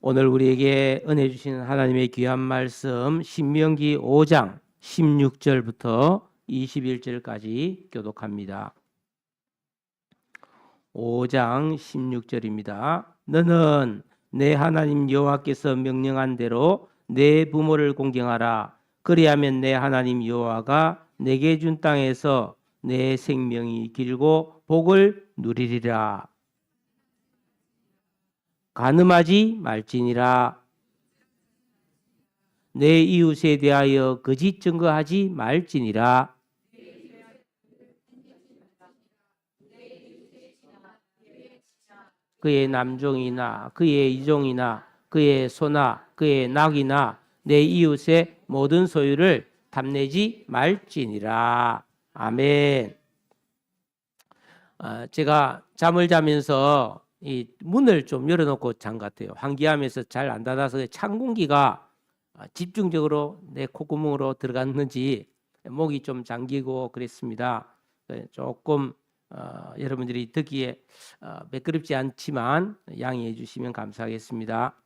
오늘 우리에게 은혜 주시는 하나님의 귀한 말씀 신명기 5장 16절부터 21절까지 교독합니다. 5장 16절입니다. 너는 내 하나님 여호와께서 명령한 대로 내 부모를 공경하라. 그리하면 내 하나님 여호와가 내게 준 땅에서 내 생명이 길고 복을 누리리라. 간음하지 말지니라. 내 이웃에 대하여 거짓 증거하지 말지니라. 그의 남종이나 그의 이종이나 그의 소나 그의 낙이나 내 이웃의 모든 소유를 탐내지 말지니라. 아멘. 제가 잠을 자면서 이 문을 좀 열어놓고 잔 것 같아요. 환기하면서 잘 안 닫아서 찬 공기가 집중적으로 내 콧구멍으로 들어갔는지 목이 좀 잠기고 그랬습니다. 조금 여러분들이 듣기에 매끄럽지 않지만 양해해 주시면 감사하겠습니다.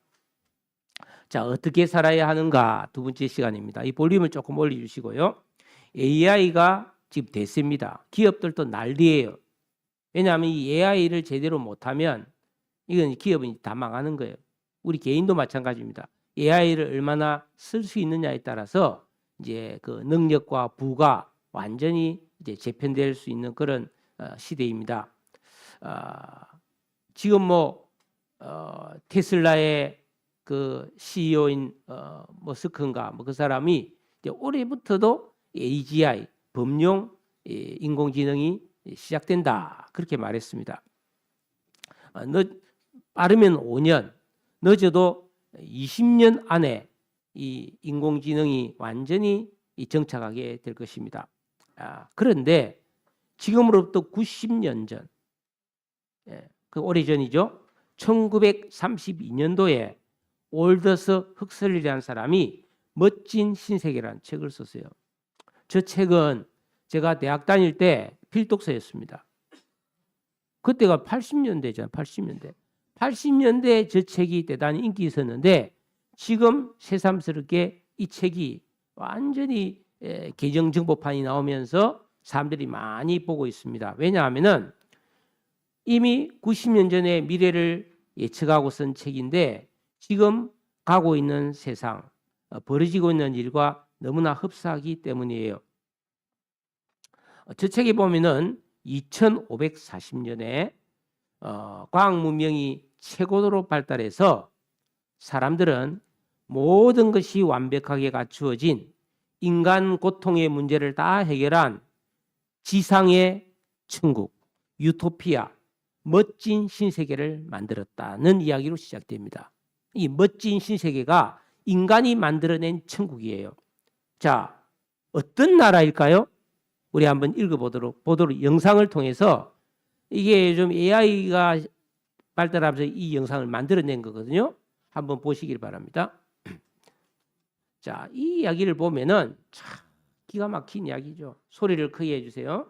자, 어떻게 살아야 하는가 두 번째 시간입니다. 이 볼륨을 조금 올려주시고요. AI가 지금 대세입니다. 기업들도 난리예요. 왜냐하면 이 AI를 제대로 못하면 이건 기업은 다 망하는 거예요. 우리 개인도 마찬가지입니다. AI를 얼마나 쓸 수 있느냐에 따라서 이제 그 능력과 부가 완전히 이제 재편될 수 있는 그런 시대입니다. 지금 테슬라의 그 CEO인 머스크인가 그 사람이 이제 올해부터도 AGI 범용 인공지능이 시작된다 그렇게 말했습니다. 빠르면 5년, 늦어도 20년 안에 이 인공지능이 완전히 정착하게 될 것입니다. 그런데 지금으로부터 90년 전, 그 오래전이죠. 1932년도에 올더스 흑설이라는 사람이 멋진 신세계라는 책을 썼어요. 저 책은 제가 대학 다닐 때 필독서였습니다. 그때가 80년대잖아요. 80년대. 80년대에 저 책이 대단히 인기 있었는데 지금 새삼스럽게 이 책이 완전히 개정정보판이 나오면서 사람들이 많이 보고 있습니다. 왜냐하면은 이미 90년 전에 미래를 예측하고 쓴 책인데 지금 가고 있는 세상, 벌어지고 있는 일과 너무나 흡사하기 때문이에요. 저 책에 보면은 2540년에 과학 문명이 최고로 발달해서 사람들은 모든 것이 완벽하게 갖추어진 인간 고통의 문제를 다 해결한 지상의 천국, 유토피아, 멋진 신세계를 만들었다는 이야기로 시작됩니다. 이 멋진 신세계가 인간이 만들어낸 천국이에요. 자, 어떤 나라일까요? 우리 한번 읽어보도록 영상을 통해서 이게 좀 AI가 발달하면서 이 영상을 만들어낸 거거든요. 한번 보시길 바랍니다. 자, 이 이야기를 보면은 참 기가 막힌 이야기죠. 소리를 크게 해주세요.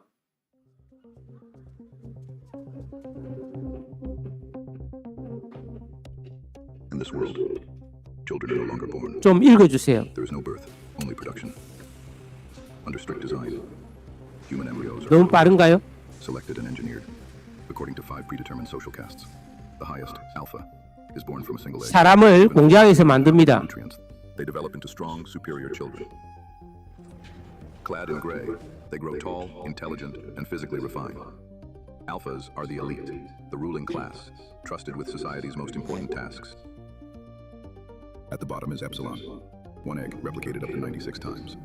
In this world, children are no longer born. 좀 읽어주세요. There is no birth, only production. Under strict design, human embryos are 너무 빠른가요? selected and engineered according to 5 predetermined social castes. The highest, alpha, is born from a single egg. 사람을 공장에서 만듭니다. Nutrients. They develop into strong, superior children. Clad in gray, they grow tall, intelligent, and physically refined. Alphas are the elite, the ruling class, trusted with society's most important tasks. At the bottom is Epsilon. One egg replicated up to 96 times.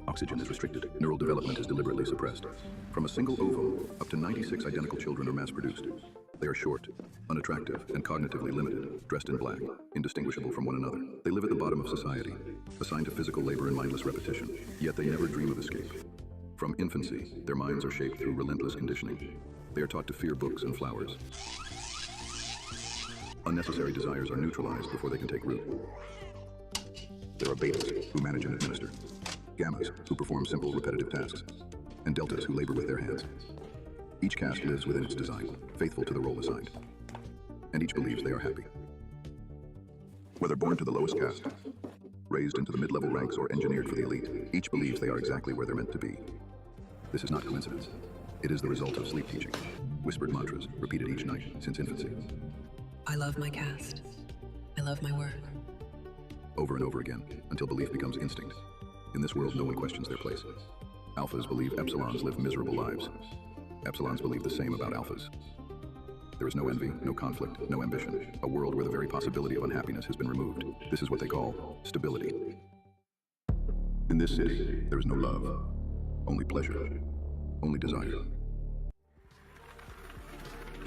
Oxygen is restricted. Neural development is deliberately suppressed. From a single ovum, up to 96 identical children are mass-produced. They are short, unattractive, and cognitively limited, dressed in black, indistinguishable from one another. They live at the bottom of society, assigned to physical labor and mindless repetition. Yet they never dream of escape. From infancy, their minds are shaped through relentless conditioning. They are taught to fear books and flowers. Unnecessary desires are neutralized before they can take root. There are betas who manage and administer, gammas who perform simple repetitive tasks, and deltas who labor with their hands. Each caste lives within its design, faithful to the role assigned, and each believes they are happy. Whether born to the lowest caste, raised into the mid-level ranks, or engineered for the elite, each believes they are exactly where they're meant to be. This is not coincidence. It is the result of sleep teaching, whispered mantras repeated each night since infancy. I love my caste. I love my work. Over and over again, until belief becomes instinct. In this world, no one questions their place. Alphas believe epsilons live miserable lives. Epsilons believe the same about alphas. There is no envy, no conflict, no ambition. A world where the very possibility of unhappiness has been removed. This is what they call stability. In this city, there is no love, only pleasure, only desire.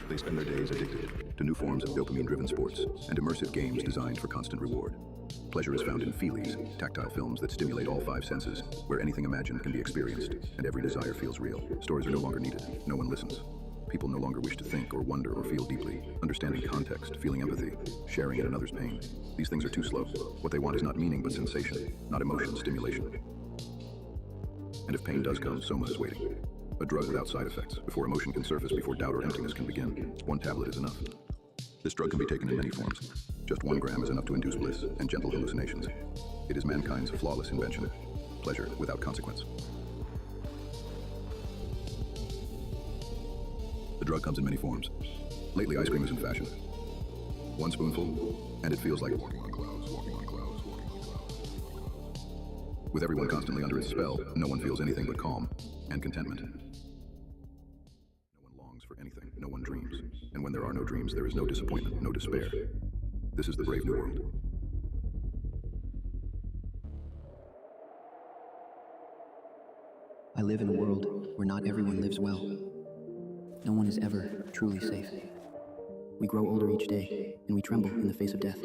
They spend their days addicted to new forms of dopamine-driven sports and immersive games designed for constant reward. Pleasure is found in feelies, tactile films that stimulate all five senses, where anything imagined can be experienced, and every desire feels real. Stories are no longer needed. No one listens. People no longer wish to think or wonder or feel deeply, understanding context, feeling empathy, sharing in another's pain. These things are too slow. What they want is not meaning but sensation, not emotion, stimulation. And if pain does come, soma is waiting. A drug without side effects, before emotion can surface, before doubt or emptiness can begin. One tablet is enough. This drug can be taken in many forms. Just 1 gram is enough to induce bliss and gentle hallucinations. It is mankind's flawless invention. Pleasure without consequence. The drug comes in many forms. Lately, ice cream is in fashion. 1 spoonful, and it feels like walking on clouds, walking on clouds, walking on clouds. With everyone constantly under its spell, no one feels anything but calm and contentment. No one longs for anything, no one dreams. And when there are no dreams, there is no disappointment, no despair. This is the brave new world. I live in a world where not everyone lives well. No one is ever truly safe. We grow older each day, and we tremble in the face of death.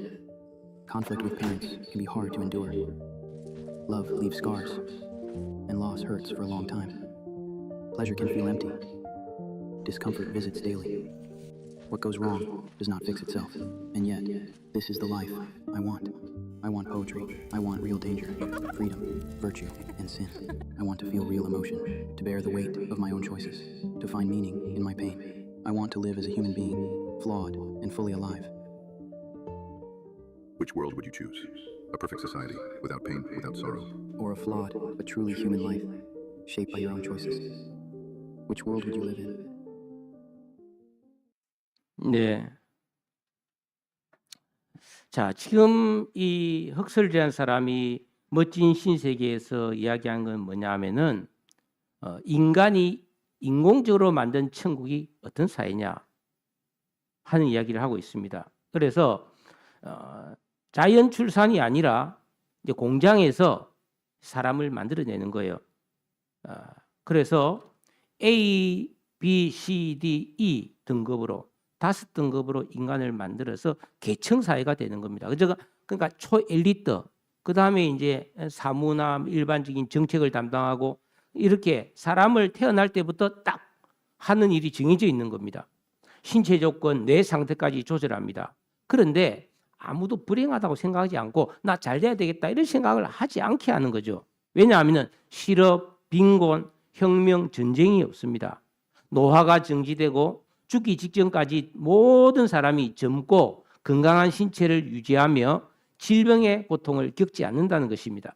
Conflict with parents can be hard to endure. Love leaves scars, and loss hurts for a long time. Pleasure can feel empty. Discomfort visits daily. What goes wrong does not fix itself, and yet, this is the life I want. I want poetry. I want real danger, freedom, virtue, and sin. I want to feel real emotion, to bear the weight of my own choices, to find meaning in my pain. I want to live as a human being, flawed and fully alive. Which world would you choose? A perfect society, without pain, without sorrow. Or a flawed but truly human life, shaped by your own choices. Which world would you live in? 네. 자, 지금 이 흑설이라는 사람이 멋진 신세계에서 이야기한 건 뭐냐 하면은 인간이 인공적으로 만든 천국이 어떤 사회냐 하는 이야기를 하고 있습니다. 그래서 자연 출산이 아니라 이제 공장에서 사람을 만들어내는 거예요. 그래서 A, B, C, D, E 등급으로 5등급으로 인간을 만들어서 계층 사회가 되는 겁니다. 그러니까 초엘리트, 그 다음에 이제 사무나 일반적인 정책을 담당하고 이렇게 사람을 태어날 때부터 딱 하는 일이 정해져 있는 겁니다. 신체 조건, 뇌 상태까지 조절합니다. 그런데 아무도 불행하다고 생각하지 않고 나 잘 돼야 되겠다 이런 생각을 하지 않게 하는 거죠. 왜냐하면 실업, 빈곤, 혁명, 전쟁이 없습니다. 노화가 정지되고 죽기 직전까지 모든 사람이 젊고 건강한 신체를 유지하며 질병의 고통을 겪지 않는다는 것입니다.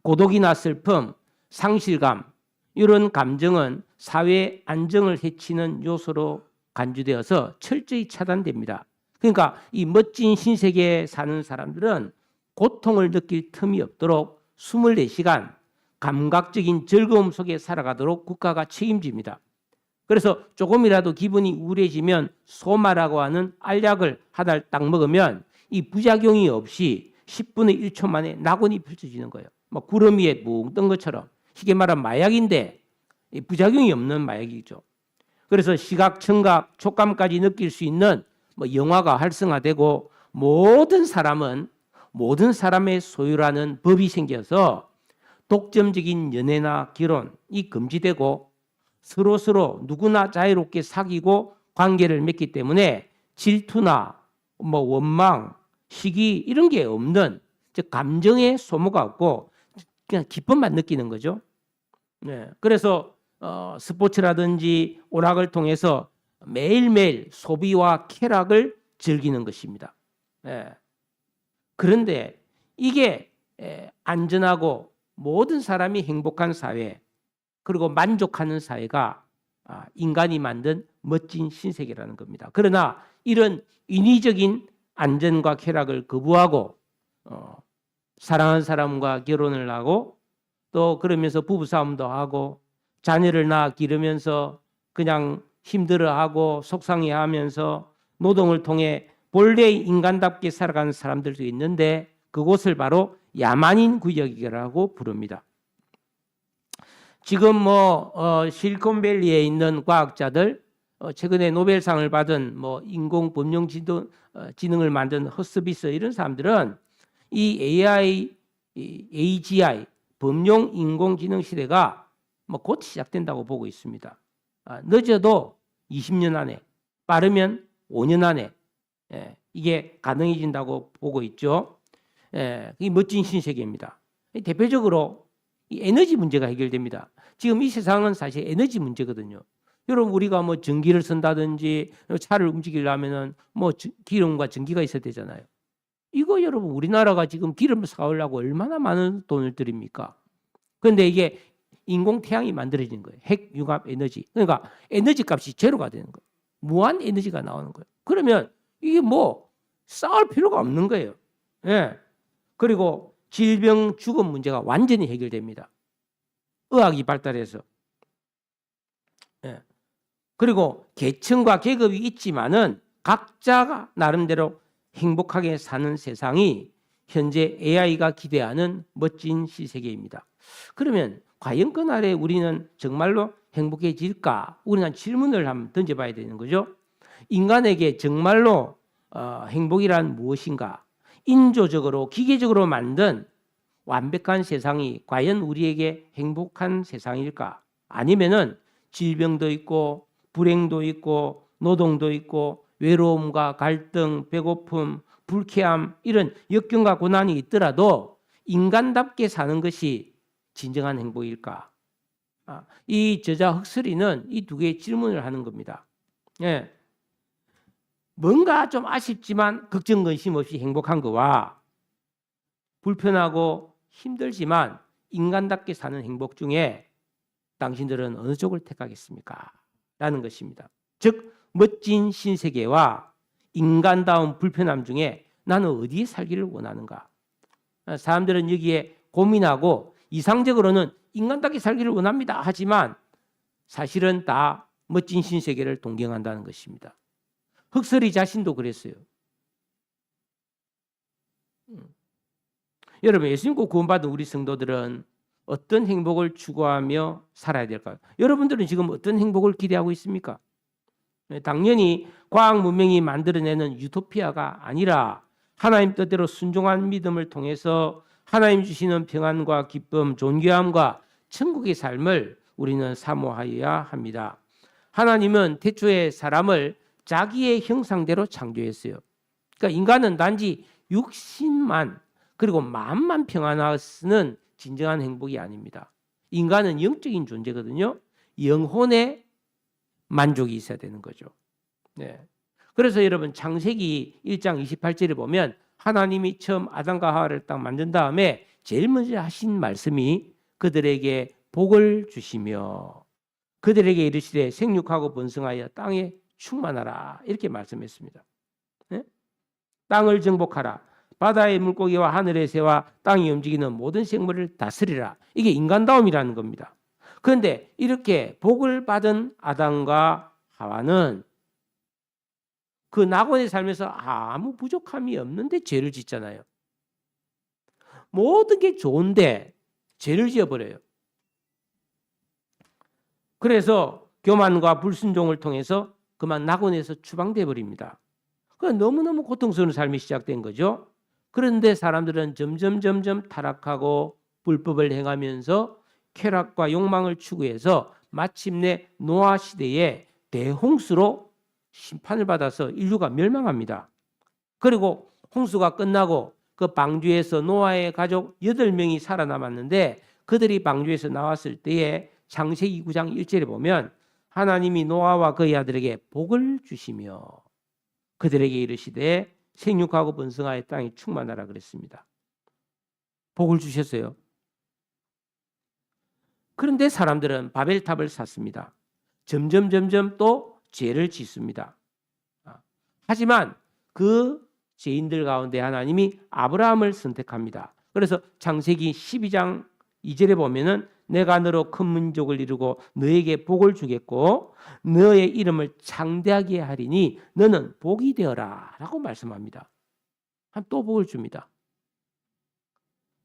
고독이나 슬픔, 상실감 이런 감정은 사회 안정을 해치는 요소로 간주되어서 철저히 차단됩니다. 그러니까 이 멋진 신세계에 사는 사람들은 고통을 느낄 틈이 없도록 24시간 감각적인 즐거움 속에 살아가도록 국가가 책임집니다. 그래서 조금이라도 기분이 우울해지면 소마라고 하는 알약을 한 알 딱 먹으면 이 부작용이 없이 10분의 1초 만에 낙원이 펼쳐지는 거예요. 뭐 구름 위에 붕 뜬 것처럼. 이게 말하면 마약인데 부작용이 없는 마약이죠. 그래서 시각, 청각, 촉감까지 느낄 수 있는 뭐 영화가 활성화되고 모든 사람의 소유라는 법이 생겨서 독점적인 연애나 결혼이 금지되고 서로 누구나 자유롭게 사귀고 관계를 맺기 때문에 질투나 뭐 원망, 시기 이런 게 없는 즉 감정의 소모가 없고 그냥 기쁨만 느끼는 거죠. 네, 그래서 스포츠라든지 오락을 통해서 매일매일 소비와 쾌락을 즐기는 것입니다. 네. 그런데 이게 안전하고 모든 사람이 행복한 사회 그리고 만족하는 사회가 인간이 만든 멋진 신세계라는 겁니다. 그러나 이런 인위적인 안전과 쾌락을 거부하고 사랑하는 사람과 결혼을 하고 또 그러면서 부부싸움도 하고 자녀를 낳아 기르면서 그냥 힘들어하고 속상해하면서 노동을 통해 본래의 인간답게 살아가는 사람들도 있는데 그곳을 바로 야만인 구역이라고 부릅니다. 지금 실리콘밸리에 있는 과학자들 최근에 노벨상을 받은 인공 범용 지능을 만든 허스비스 이런 사람들은 이 AGI 범용 인공지능 시대가 곧 시작된다고 보고 있습니다. 늦어도 20년 안에 빠르면 5년 안에 이게 가능해진다고 보고 있죠. 이 멋진 신세계입니다. 대표적으로 이 에너지 문제가 해결됩니다. 지금 이 세상은 사실 에너지 문제거든요. 여러분 우리가 전기를 쓴다든지 차를 움직이려면은 기름과 전기가 있어야 되잖아요. 이거 여러분 우리나라가 지금 기름을 사오려고 얼마나 많은 돈을 들입니까? 그런데 이게 인공 태양이 만들어진 거예요. 핵 융합 에너지. 그러니까 에너지 값이 제로가 되는 거예요. 무한 에너지가 나오는 거예요. 그러면 이게 싸울 필요가 없는 거예요. 예. 그리고 질병 죽음 문제가 완전히 해결됩니다. 의학이 발달해서. 예. 그리고 계층과 계급이 있지만은 각자가 나름대로 행복하게 사는 세상이 현재 AI가 기대하는 멋진 시세계입니다. 그러면 과연 그날에 우리는 정말로 행복해질까? 우리는 질문을 한번 던져봐야 되는 거죠. 인간에게 정말로 행복이란 무엇인가? 인조적으로 기계적으로 만든 완벽한 세상이 과연 우리에게 행복한 세상일까? 아니면은 질병도 있고 불행도 있고 노동도 있고 외로움과 갈등, 배고픔, 불쾌함 이런 역경과 고난이 있더라도 인간답게 사는 것이 진정한 행복일까? 이 저자 흑설이는 이 두 개의 질문을 하는 겁니다. 예. 뭔가 좀 아쉽지만 걱정 근심 없이 행복한 거와 불편하고 힘들지만 인간답게 사는 행복 중에 당신들은 어느 쪽을 택하겠습니까? 라는 것입니다. 즉 멋진 신세계와 인간다운 불편함 중에 나는 어디에 살기를 원하는가? 사람들은 여기에 고민하고 이상적으로는 인간답게 살기를 원합니다. 하지만 사실은 다 멋진 신세계를 동경한다는 것입니다. 흑설이 자신도 그랬어요. 여러분 예수님 꼭 구원받은 우리 성도들은 어떤 행복을 추구하며 살아야 될까요? 여러분들은 지금 어떤 행복을 기대하고 있습니까? 당연히 과학 문명이 만들어내는 유토피아가 아니라 하나님 뜻대로 순종한 믿음을 통해서 하나님 주시는 평안과 기쁨, 존귀함과 천국의 삶을 우리는 사모하여야 합니다. 하나님은 태초에 사람을 자기의 형상대로 창조했어요. 그러니까 인간은 단지 육신만 그리고 마음만 평안하는 진정한 행복이 아닙니다. 인간은 영적인 존재거든요. 영혼의 만족이 있어야 되는 거죠. 네. 그래서 여러분 창세기 1장 28절에 보면 하나님이 처음 아담과 하와를 딱 만든 다음에 제일 먼저 하신 말씀이 그들에게 복을 주시며 그들에게 이르시되 생육하고 번성하여 땅에 충만하라 이렇게 말씀했습니다. 네? 땅을 정복하라. 바다의 물고기와 하늘의 새와 땅이 움직이는 모든 생물을 다스리라. 이게 인간다움이라는 겁니다. 그런데 이렇게 복을 받은 아담과 하와는 그 낙원에 살면서 아무 부족함이 없는데 죄를 짓잖아요. 모든 게 좋은데 죄를 지어버려요. 그래서 교만과 불순종을 통해서 그만 낙원에서 추방돼 버립니다. 너무너무 고통스러운 삶이 시작된 거죠. 그런데 사람들은 점점 타락하고 불법을 행하면서 쾌락과 욕망을 추구해서 마침내 노아 시대에 대홍수로 심판을 받아서 인류가 멸망합니다. 그리고 홍수가 끝나고 그 방주에서 노아의 가족 8명이 살아남았는데 그들이 방주에서 나왔을 때에 창세기 9장 1절에 보면 하나님이 노아와 그의 아들에게 복을 주시며 그들에게 이르시되 생육하고 번성하여 땅이 충만하라 그랬습니다. 복을 주셨어요. 그런데 사람들은 바벨탑을 샀습니다. 점점 또 죄를 짓습니다. 하지만 그 죄인들 가운데 하나님이 아브라함을 선택합니다. 그래서 창세기 12장 2절에 보면은 내가 너로 큰 민족을 이루고 너에게 복을 주겠고 너의 이름을 창대하게 하리니 너는 복이 되어라 라고 말씀합니다. 또 복을 줍니다.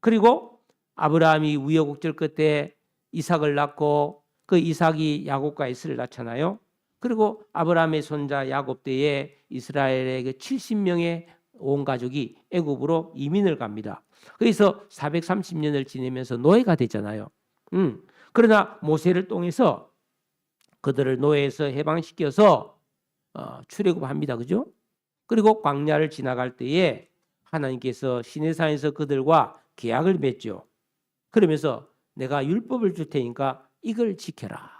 그리고 아브라함이 우여곡절 끝에 이삭을 낳고 그 이삭이 야곱과 에서를 낳잖아요. 그리고 아브라함의 손자 야곱 때에 이스라엘의 그 70명의 온 가족이 애굽으로 이민을 갑니다. 그래서 430년을 지내면서 노예가 되잖아요. 그러나 모세를 통해서 그들을 노예에서 해방시켜서 출애굽합니다. 그죠? 그리고 광야를 지나갈 때에 하나님께서 시내산에서 그들과 계약을 맺죠. 그러면서 내가 율법을 줄 테니까 이걸 지켜라.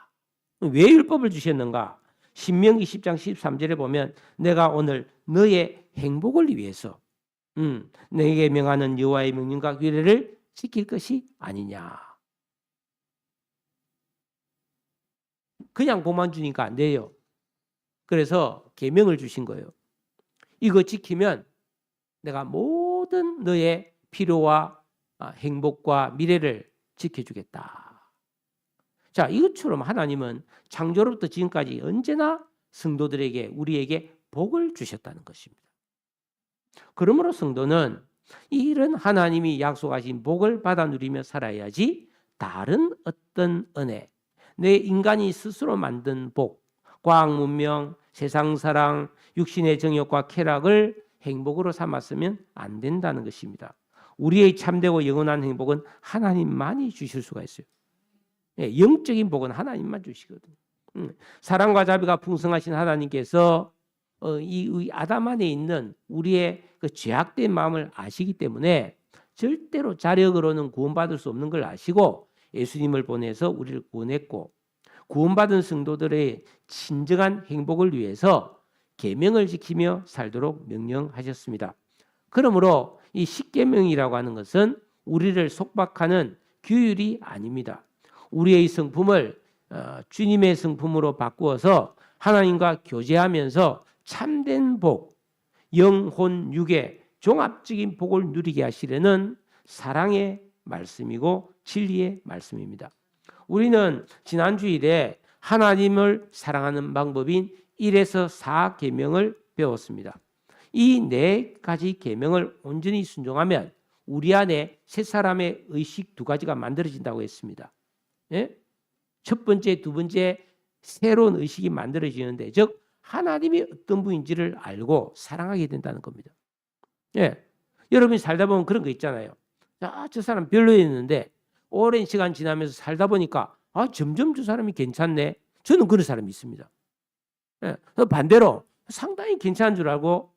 왜 율법을 주셨는가? 신명기 10장 13절에 보면 내가 오늘 너의 행복을 위해서 내게 명하는 여호와의 명령과 규례를 지킬 것이 아니냐. 그냥 복만 주니까 안 돼요. 그래서 계명을 주신 거예요. 이거 지키면 내가 모든 너의 필요와 행복과 미래를 지켜주겠다. 자, 이것처럼 하나님은 창조로부터 지금까지 언제나 성도들에게 우리에게 복을 주셨다는 것입니다. 그러므로 성도는 이런 하나님이 약속하신 복을 받아 누리며 살아야지 다른 어떤 은혜, 내 인간이 스스로 만든 복, 과학 문명, 세상 사랑, 육신의 정욕과 쾌락을 행복으로 삼았으면 안 된다는 것입니다. 우리의 참되고 영원한 행복은 하나님만이 주실 수가 있어요. 영적인 복은 하나님만 주시거든요. 사랑과 자비가 풍성하신 하나님께서 이 아담 안에 있는 우리의 그 죄악된 마음을 아시기 때문에 절대로 자력으로는 구원받을 수 없는 걸 아시고 예수님을 보내서 우리를 구원했고 구원받은 성도들의 진정한 행복을 위해서 계명을 지키며 살도록 명령하셨습니다. 그러므로 이 십계명이라고 하는 것은 우리를 속박하는 규율이 아닙니다. 우리의 성품을 주님의 성품으로 바꾸어서 하나님과 교제하면서 참된 복, 영혼, 육의 종합적인 복을 누리게 하시려는 사랑의 말씀이고 진리의 말씀입니다. 우리는 지난 주일에 하나님을 사랑하는 방법인 1에서 4 계명을 배웠습니다. 이 4가지 계명을 온전히 순종하면 우리 안에 새 사람의 의식 2가지가 만들어진다고 했습니다. 예? 첫 번째, 두 번째 새로운 의식이 만들어지는데 즉 하나님이 어떤 분인지를 알고 사랑하게 된다는 겁니다. 예. 여러분이 살다 보면 그런 거 있잖아요. 저 사람 별로였는데 오랜 시간 지나면서 살다 보니까 점점 저 사람이 괜찮네. 저는 그런 사람이 있습니다. 예. 반대로 상당히 괜찮은 줄 알고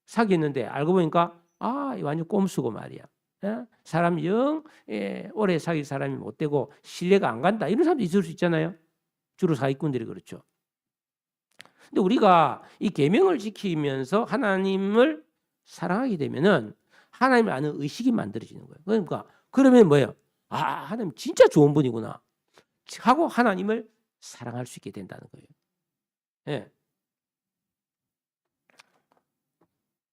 사귀었는데 알고 보니까 완전 꼼수고 말이야. 예? 사람 오래 사귈 사람이 못 되고 신뢰가 안 간다. 이런 사람도 있을 수 있잖아요. 주로 사기꾼들이 그렇죠. 근데 우리가 이 계명을 지키면서 하나님을 사랑하게 되면은 하나님을 아는 의식이 만들어지는 거예요. 그러니까 그러면 뭐예요? 하나님 진짜 좋은 분이구나 하고 하나님을 사랑할 수 있게 된다는 거예요. 예.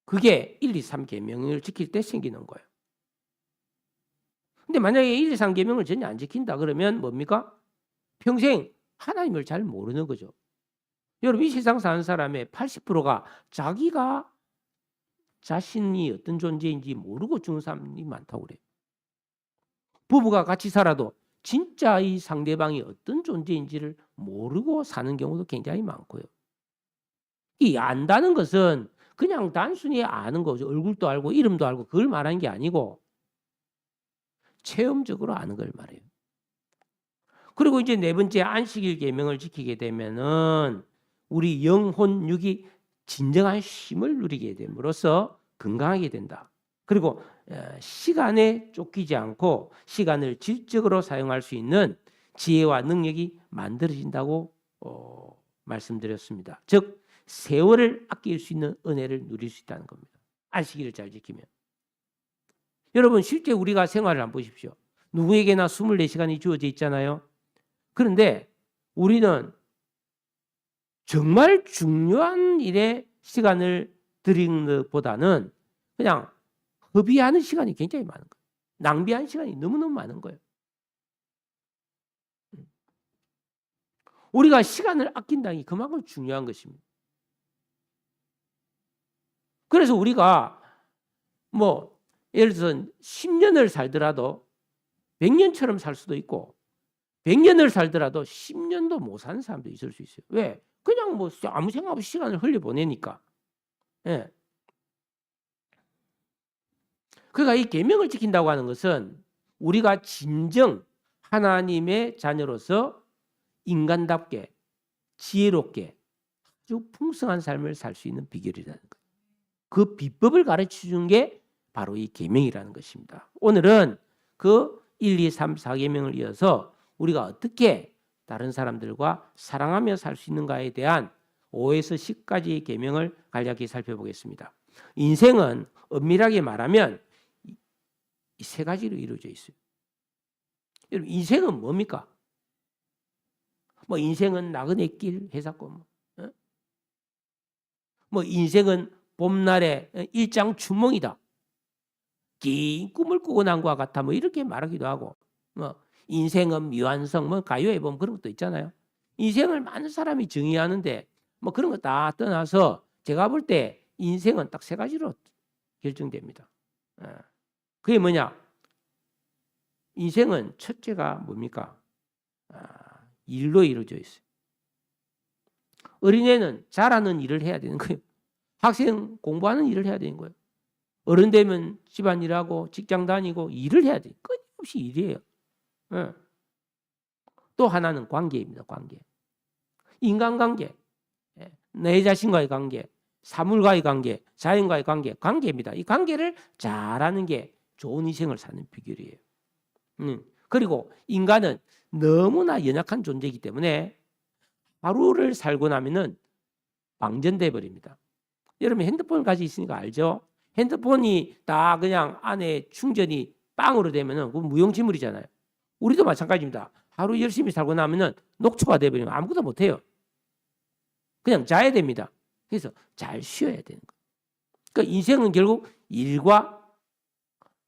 그게 1, 2, 3 계명을 지킬 때 생기는 거예요. 근데 만약에 1, 2, 3 계명을 전혀 안 지킨다 그러면 뭡니까? 평생 하나님을 잘 모르는 거죠. 여러분 이 세상 사는 사람의 80%가 자기가 자신이 어떤 존재인지 모르고 죽는 사람이 많다고 그래요. 부부가 같이 살아도 진짜 이 상대방이 어떤 존재인지를 모르고 사는 경우도 굉장히 많고요. 이 안다는 것은 그냥 단순히 아는 거죠. 얼굴도 알고 이름도 알고 그걸 말하는 게 아니고 체험적으로 아는 걸 말해요. 그리고 이제 4번째 안식일 계명을 지키게 되면은 우리 영혼 육이 진정한 쉼을 누리게 됨으로써 건강하게 된다. 그리고 시간에 쫓기지 않고 시간을 질적으로 사용할 수 있는 지혜와 능력이 만들어진다고 말씀드렸습니다. 즉 세월을 아낄 수 있는 은혜를 누릴 수 있다는 겁니다. 안식일을 잘 지키면. 여러분 실제 우리가 생활을 한번 보십시오. 누구에게나 24시간이 주어져 있잖아요. 그런데 우리는 정말 중요한 일에 시간을 들이는 것보다는 그냥 허비하는 시간이 굉장히 많은 거예요. 낭비한 시간이 너무너무 많은 거예요. 우리가 시간을 아낀다는 게 그만큼 중요한 것입니다. 그래서 우리가 뭐 예를 들어서 10년을 살더라도 100년처럼 살 수도 있고 100년을 살더라도 10년도 못 사는 사람도 있을 수 있어요. 왜? 그냥 뭐 아무 생각 없이 시간을 흘려보내니까. 예. 그러니까 이 계명을 지킨다고 하는 것은 우리가 진정 하나님의 자녀로서 인간답게 지혜롭게 아주 풍성한 삶을 살 수 있는 비결이라는 거예요. 그 비법을 가르쳐 준 게 바로 이 계명이라는 것입니다. 오늘은 그 1, 2, 3, 4계명을 이어서 우리가 어떻게 다른 사람들과 사랑하며 살 수 있는가에 대한 5에서 10가지의 계명을 간략히 살펴보겠습니다. 인생은 엄밀하게 말하면 이 세 가지로 이루어져 있어요. 여러분 인생은 뭡니까? 뭐 인생은 나그네 길 회사고 뭐 인생은 봄날의 일장춘몽이다. 긴 꿈을 꾸고 난 것과 같아 뭐 이렇게 말하기도 하고 뭐 인생은 미완성 뭐 가요에 보면 그런 것도 있잖아요. 인생을 많은 사람이 정의하는데 뭐 그런 거 다 떠나서 제가 볼 때 인생은 딱 세 가지로 결정됩니다. 그게 뭐냐? 인생은 첫째가 뭡니까? 일로 이루어져 있어요. 어린애는 잘하는 일을 해야 되는 거예요. 학생 공부하는 일을 해야 되는 거예요. 어른 되면 집안일하고 직장 다니고 일을 해야 돼요. 끊임없이 일이에요. 또 하나는 관계입니다. 관계. 인간관계. 내 자신과의 관계, 사물과의 관계, 자연과의 관계, 관계입니다. 이 관계를 잘하는 게 좋은 인생을 사는 비결이에요. 그리고 인간은 너무나 연약한 존재이기 때문에 하루를 살고 나면은 방전돼 버립니다. 여러분 핸드폰을 가지고 있으니까 알죠? 핸드폰이 다 그냥 안에 충전이 빵으로 되면은 그건 무용지물이잖아요. 우리도 마찬가지입니다. 하루 열심히 살고 나면은 녹초가 돼 버리면 아무것도 못 해요. 그냥 자야 됩니다. 그래서 잘 쉬어야 되는 거예요. 그러니까 인생은 결국 일과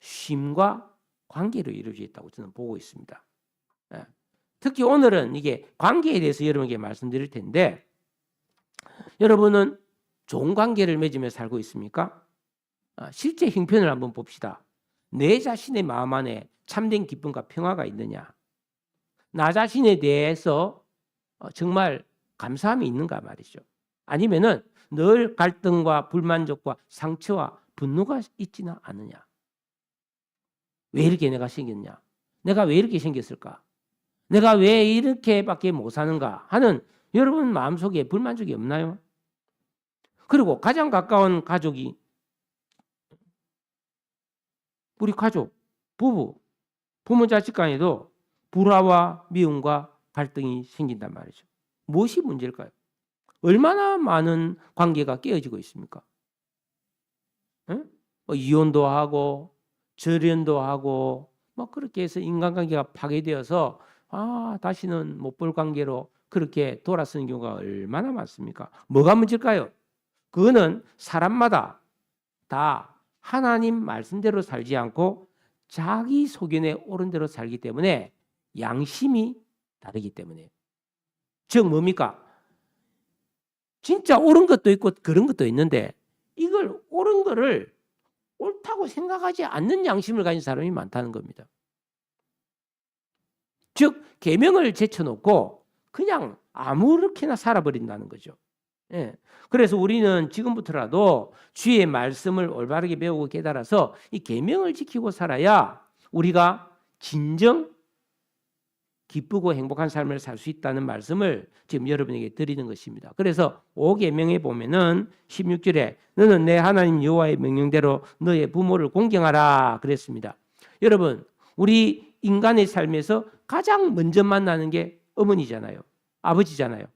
쉼과 관계로 이루어져 있다고 저는 보고 있습니다. 특히 오늘은 이게 관계에 대해서 여러분에게 말씀드릴 텐데 여러분은 좋은 관계를 맺으며 살고 있습니까? 실제 형편을 한번 봅시다. 내 자신의 마음 안에 참된 기쁨과 평화가 있느냐? 나 자신에 대해서 정말 감사함이 있는가 말이죠. 아니면은 늘 갈등과 불만족과 상처와 분노가 있지는 않느냐? 왜 이렇게 내가 생겼냐? 내가 왜 이렇게 생겼을까? 내가 왜 이렇게밖에 못 사는가 하는 여러분 마음속에 불만족이 없나요? 그리고 가장 가까운 가족이 우리 가족, 부부, 부모 자식 간에도 불화와 미움과 갈등이 생긴단 말이죠. 무엇이 문제일까요? 얼마나 많은 관계가 깨어지고 있습니까? 이혼도 하고 절연도 하고 뭐 그렇게 해서 인간관계가 파괴되어서 다시는 못 볼 관계로 그렇게 돌아서는 경우가 얼마나 많습니까? 뭐가 문제일까요? 그거는 사람마다 다 하나님 말씀대로 살지 않고 자기 소견에 옳은 대로 살기 때문에 양심이 다르기 때문에. 즉 뭡니까? 진짜 옳은 것도 있고 그런 것도 있는데 이걸 옳은 거를 옳다고 생각하지 않는 양심을 가진 사람이 많다는 겁니다. 즉 계명을 제쳐놓고 그냥 아무렇게나 살아버린다는 거죠. 그래서 우리는 지금부터라도 주의 말씀을 올바르게 배우고 깨달아서 이 계명을 지키고 살아야 우리가 진정 기쁘고 행복한 삶을 살 수 있다는 말씀을 지금 여러분에게 드리는 것입니다. 그래서 5계명에 보면은 16절에 너는 내 하나님 여호와의 명령대로 너의 부모를 공경하라 그랬습니다. 여러분 우리 인간의 삶에서 가장 먼저 만나는 게 어머니잖아요. 아버지잖아요.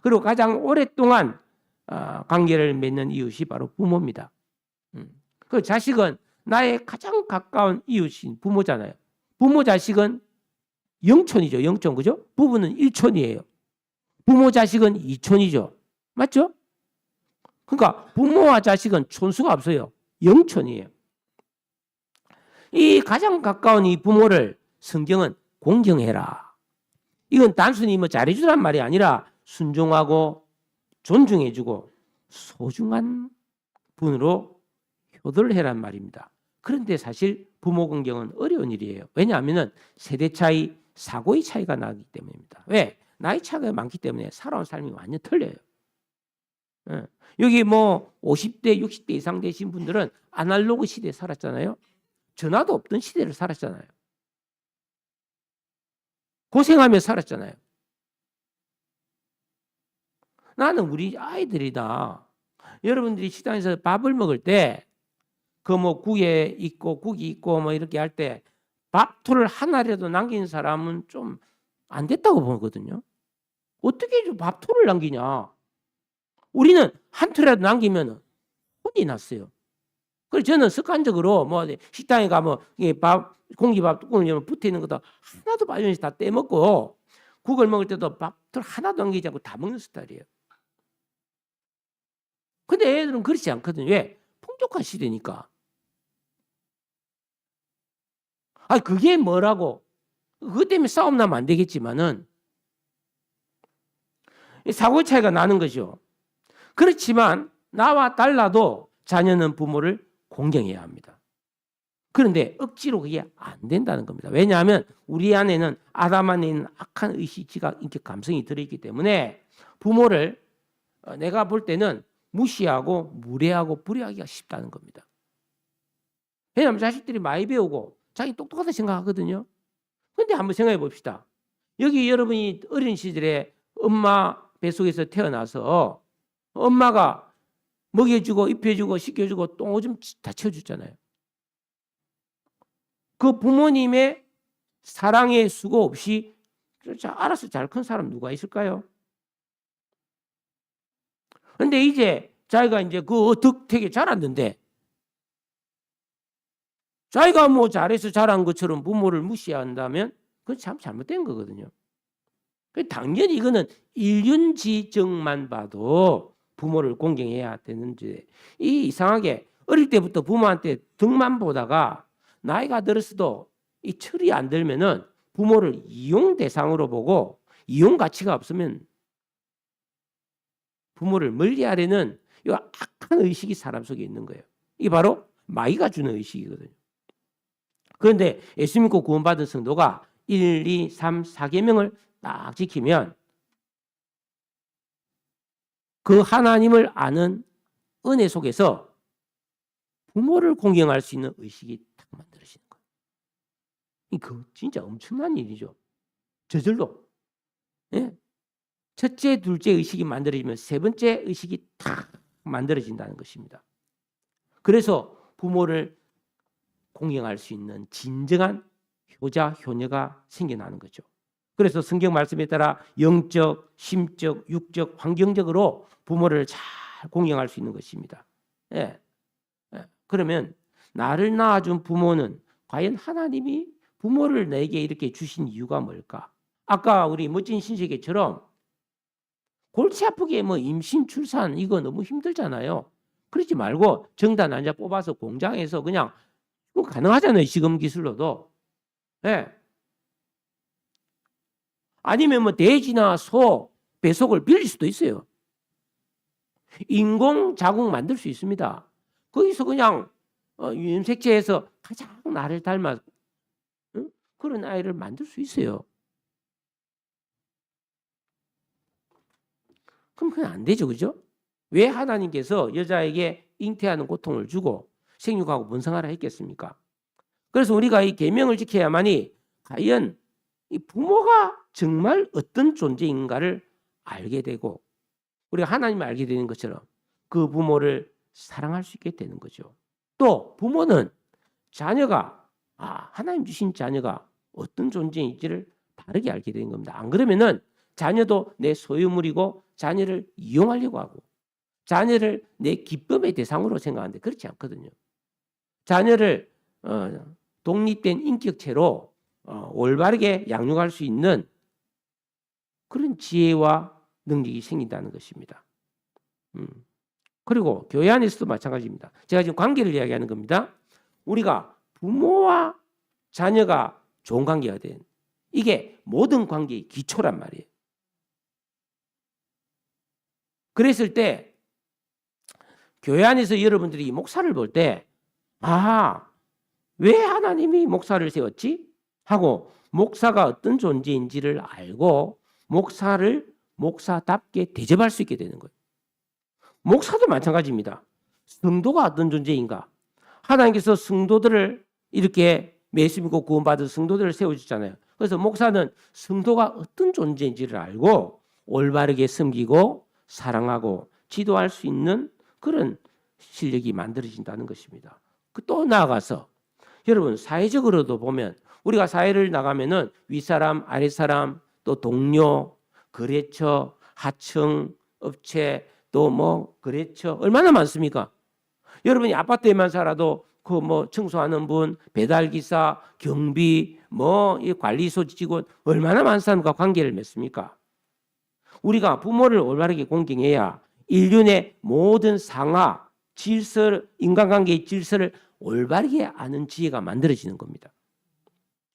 그리고 가장 오랫동안 관계를 맺는 이웃이 바로 부모입니다. 그 자식은 나의 가장 가까운 이웃인 부모잖아요. 부모 자식은 영촌이죠. 영촌, 그죠? 부부는 일촌이에요. 부모 자식은 이촌이죠. 맞죠? 그러니까 부모와 자식은 촌수가 없어요. 영촌이에요. 이 가장 가까운 이 부모를 성경은 공경해라. 이건 단순히 뭐 잘해주란 말이 아니라 순종하고 존중해주고 소중한 분으로 효도를 해란 말입니다. 그런데 사실 부모 공경은 어려운 일이에요. 왜냐하면 세대 차이, 사고의 차이가 나기 때문입니다. 왜? 나이 차이가 많기 때문에 살아온 삶이 완전 틀려요. 여기 뭐 50대, 60대 이상 되신 분들은 아날로그 시대에 살았잖아요. 전화도 없던 시대를 살았잖아요. 고생하며 살았잖아요. 나는 우리 아이들이다. 여러분들이 식당에서 밥을 먹을 때 그 뭐 국에 있고 국이 있고 뭐 이렇게 할 때 밥톨을 하나라도 남긴 사람은 좀 안 됐다고 보거든요. 어떻게 밥톨을 남기냐? 우리는 한 톨이라도 남기면 혼이 났어요. 그래서 저는 습관적으로 뭐 식당에 가면 밥 공기밥 뚜껑을 열면 붙어 있는 것도 하나도 빠짐없이 다 떼먹고 국을 먹을 때도 밥톨 하나도 남기지 않고 다 먹는 스타일이에요. 근데 애들은 그렇지 않거든요. 왜? 풍족한 시대니까. 아, 그게 뭐라고? 그것 때문에 싸움 나면 안 되겠지만은 사고 차이가 나는 거죠. 그렇지만 나와 달라도 자녀는 부모를 공경해야 합니다. 그런데 억지로 그게 안 된다는 겁니다. 왜냐하면 우리 안에는 아담 안에 있는 악한 의식, 지각, 인격, 감성이 들어있기 때문에 부모를 내가 볼 때는 무시하고 무례하고 불의하기가 쉽다는 겁니다. 왜냐하면 자식들이 많이 배우고 자기 똑똑하다 생각하거든요. 그런데 한번 생각해 봅시다. 여기 여러분이 어린 시절에 엄마 뱃속에서 태어나서 엄마가 먹여주고 입혀주고 씻겨주고 똥오줌 다 채워줬잖아요. 그 부모님의 사랑의 수고 없이 알아서 잘 큰 사람 누가 있을까요? 그런데 이제 자기가 이제 그 덕택에 자랐는데 자기가 뭐 잘해서 자란 것처럼 부모를 무시한다면 그건 참 잘못된 거거든요. 당연히 이거는 일륜지정만 봐도 부모를 공경해야 되는지 이상하게 어릴 때부터 부모한테 덕만 보다가 나이가 들었어도 이 철이 안 들면은 부모를 이용 대상으로 보고 이용 가치가 없으면 부모를 멀리하려는 이 악한 의식이 사람 속에 있는 거예요. 이게 바로 마귀가 주는 의식이거든요. 그런데 예수 믿고 구원받은 성도가 1, 2, 3, 4계명을 딱 지키면 그 하나님을 아는 은혜 속에서 부모를 공경할 수 있는 의식이 딱 만들어지는 거예요. 이거 진짜 엄청난 일이죠. 저절로. 예? 첫째, 둘째 의식이 만들어지면 세 번째 의식이 딱 만들어진다는 것입니다. 그래서 부모를 공경할 수 있는 진정한 효자, 효녀가 생겨나는 거죠. 그래서 성경 말씀에 따라 영적, 심적, 육적, 환경적으로 부모를 잘 공경할 수 있는 것입니다. 예. 그러면 나를 낳아준 부모는 과연 하나님이 부모를 내게 이렇게 주신 이유가 뭘까? 아까 우리 멋진 신세계처럼 골치 아프게 뭐 임신, 출산 이거 너무 힘들잖아요. 그러지 말고 정단 난자 뽑아서 공장에서 그냥 그거 가능하잖아요. 지금 기술로도. 예. 아니면 뭐 돼지나 소 배속을 빌릴 수도 있어요. 인공 자궁 만들 수 있습니다. 거기서 그냥 유임색체에서 가장 나를 닮아 그런 아이를 만들 수 있어요. 그럼 그건 안 되죠, 그죠? 왜 하나님께서 여자에게 잉태하는 고통을 주고 생육하고 번성하라 했겠습니까? 그래서 우리가 이 계명을 지켜야만이 과연 이 부모가 정말 어떤 존재인가를 알게 되고 우리가 하나님을 알게 되는 것처럼 그 부모를 사랑할 수 있게 되는 거죠. 또 부모는 자녀가 하나님 주신 자녀가 어떤 존재인지를 바르게 알게 되는 겁니다. 안 그러면은 자녀도 내 소유물이고 자녀를 이용하려고 하고 자녀를 내 기쁨의 대상으로 생각하는데 그렇지 않거든요. 자녀를 독립된 인격체로 올바르게 양육할 수 있는 그런 지혜와 능력이 생긴다는 것입니다. 그리고 교회 안에서도 마찬가지입니다. 제가 지금 관계를 이야기하는 겁니다. 우리가 부모와 자녀가 좋은 관계가 된 이게 모든 관계의 기초란 말이에요. 그랬을 때 교회 안에서 여러분들이 목사를 볼 때 왜 하나님이 목사를 세웠지? 하고 목사가 어떤 존재인지를 알고 목사를 목사답게 대접할 수 있게 되는 거예요. 목사도 마찬가지입니다. 성도가 어떤 존재인가? 하나님께서 성도들을 이렇게 예수 믿고 구원받은 성도들을 세워주잖아요. 그래서 목사는 성도가 어떤 존재인지를 알고 올바르게 섬기고 사랑하고 지도할 수 있는 그런 실력이 만들어진다는 것입니다. 또 나아가서 여러분 사회적으로도 보면 우리가 사회를 나가면은 윗사람, 아랫사람, 또 동료, 거래처, 하청, 업체, 또 뭐 거래처 얼마나 많습니까? 여러분이 아파트에만 살아도 그 뭐 청소하는 분, 배달기사, 경비, 뭐 이 관리소 직원 얼마나 많은 사람과 관계를 맺습니까? 우리가 부모를 올바르게 공경해야 인륜의 모든 상하, 질서, 인간관계의 질서를 올바르게 아는 지혜가 만들어지는 겁니다.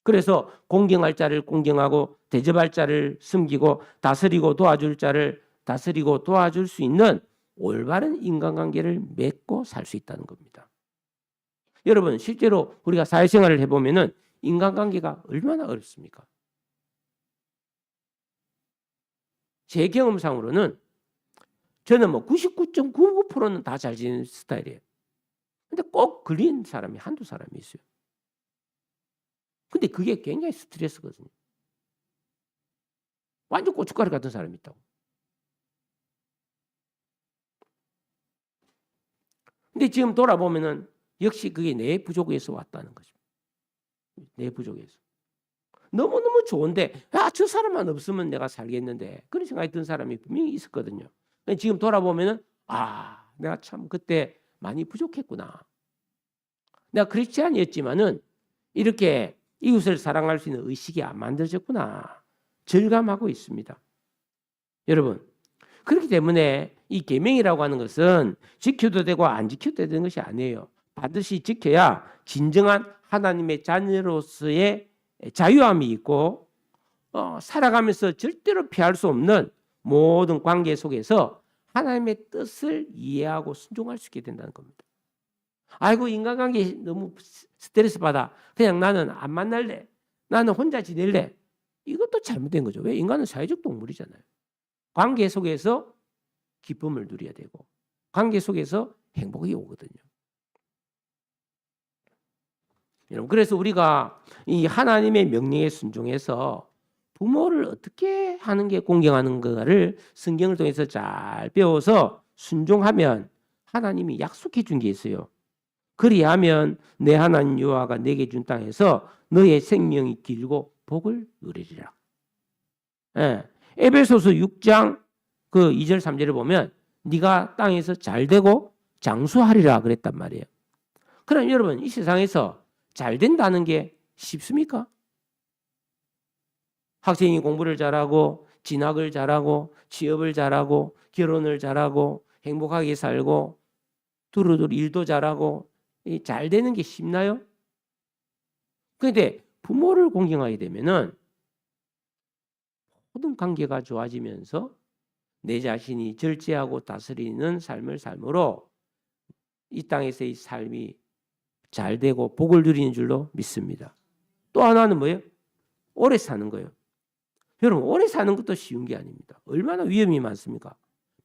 그래서 공경할 자를 공경하고 대접할 자를 섬기고 다스리고 도와줄 자를 다스리고 도와줄 수 있는 올바른 인간관계를 맺고 살 수 있다는 겁니다. 여러분 실제로 우리가 사회생활을 해보면은 인간관계가 얼마나 어렵습니까? 제 경험상으로는 저는 뭐 99.99%는 다 잘 지내는 스타일이에요. 근데 꼭 걸린 사람이 한두 사람이 있어요. 근데 그게 굉장히 스트레스거든요. 완전 고춧가루 같은 사람이 있다고. 근데 지금 돌아보면은 역시 그게 내 부족에서 왔다는 거죠. 내 부족에서. 너무너무 좋은데 저 사람만 없으면 내가 살겠는데 그런 생각이 든 사람이 분명히 있었거든요. 지금 돌아보면은 내가 참 그때 많이 부족했구나. 내가 크리스찬이었지만은 이렇게 이웃을 사랑할 수 있는 의식이 안 만들어졌구나. 절감하고 있습니다. 여러분 그렇기 때문에 이 계명이라고 하는 것은 지켜도 되고 안 지켜도 되는 것이 아니에요. 반드시 지켜야 진정한 하나님의 자녀로서의 자유함이 있고 살아가면서 절대로 피할 수 없는 모든 관계 속에서 하나님의 뜻을 이해하고 순종할 수 있게 된다는 겁니다. 아이고 인간관계 너무 스트레스 받아. 그냥 나는 안 만날래. 나는 혼자 지낼래. 이것도 잘못된 거죠. 왜? 인간은 사회적 동물이잖아요. 관계 속에서 기쁨을 누려야 되고 관계 속에서 행복이 오거든요. 여러분 그래서 우리가 이 하나님의 명령에 순종해서 부모를 어떻게 하는 게 공경하는 거를 성경을 통해서 잘 배워서 순종하면 하나님이 약속해 준 게 있어요. 그리하면 내 하나님 여호와가 내게 준 땅에서 너의 생명이 길고 복을 누리리라. 에베소서 6장 그 2절 3절을 보면 네가 땅에서 잘되고 장수하리라 그랬단 말이에요. 그럼 여러분 이 세상에서 잘 된다는 게 쉽습니까? 학생이 공부를 잘하고 진학을 잘하고 취업을 잘하고 결혼을 잘하고 행복하게 살고 두루두루 일도 잘하고 잘 되는 게 쉽나요? 그런데 부모를 공경하게 되면은 모든 관계가 좋아지면서 내 자신이 절제하고 다스리는 삶을 삶으로 이 땅에서의 삶이 잘 되고 복을 누리는 줄로 믿습니다. 또 하나는 뭐예요? 오래 사는 거예요. 여러분 오래 사는 것도 쉬운 게 아닙니다. 얼마나 위험이 많습니까?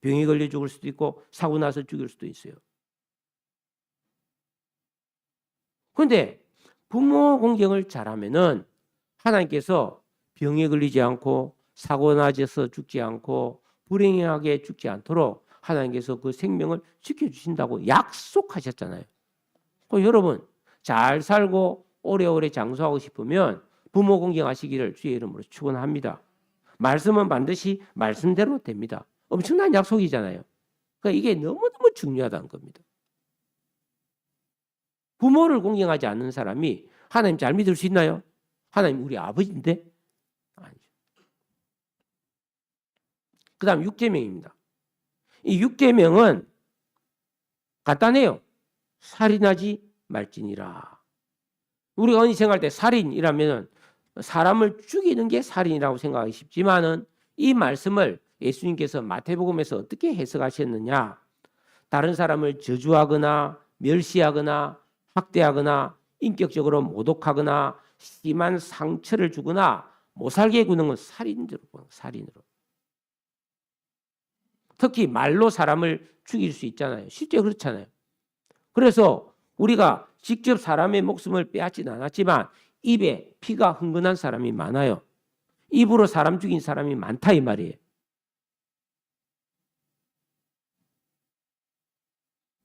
병에 걸려 죽을 수도 있고 사고 나서 죽을 수도 있어요. 그런데 부모 공경을 잘하면은 하나님께서 병에 걸리지 않고 사고 나서 죽지 않고 불행하게 죽지 않도록 하나님께서 그 생명을 지켜주신다고 약속하셨잖아요. 여러분 잘 살고 오래오래 장수하고 싶으면 부모 공경하시기를 주의 이름으로 축원합니다. 말씀은 반드시 말씀대로 됩니다. 엄청난 약속이잖아요. 그러니까 이게 너무너무 중요하다는 겁니다. 부모를 공경하지 않는 사람이 하나님 잘 믿을 수 있나요? 하나님 우리 아버지인데? 아니죠. 그 다음 6계명입니다. 이 6계명은 간단해요. 살인하지 말지니라. 우리가 언니 생각할 때 살인이라면 사람을 죽이는 게 살인이라고 생각하기 쉽지만은 이 말씀을 예수님께서 마태복음에서 어떻게 해석하셨느냐? 다른 사람을 저주하거나 멸시하거나 학대하거나 인격적으로 모독하거나 심한 상처를 주거나 못 살게 구는 건 살인으로 보는 살인으로. 특히 말로 사람을 죽일 수 있잖아요. 실제 그렇잖아요. 그래서 우리가 직접 사람의 목숨을 빼앗지는 않았지만 입에 피가 흥건한 사람이 많아요. 입으로 사람 죽인 사람이 많다 이 말이에요.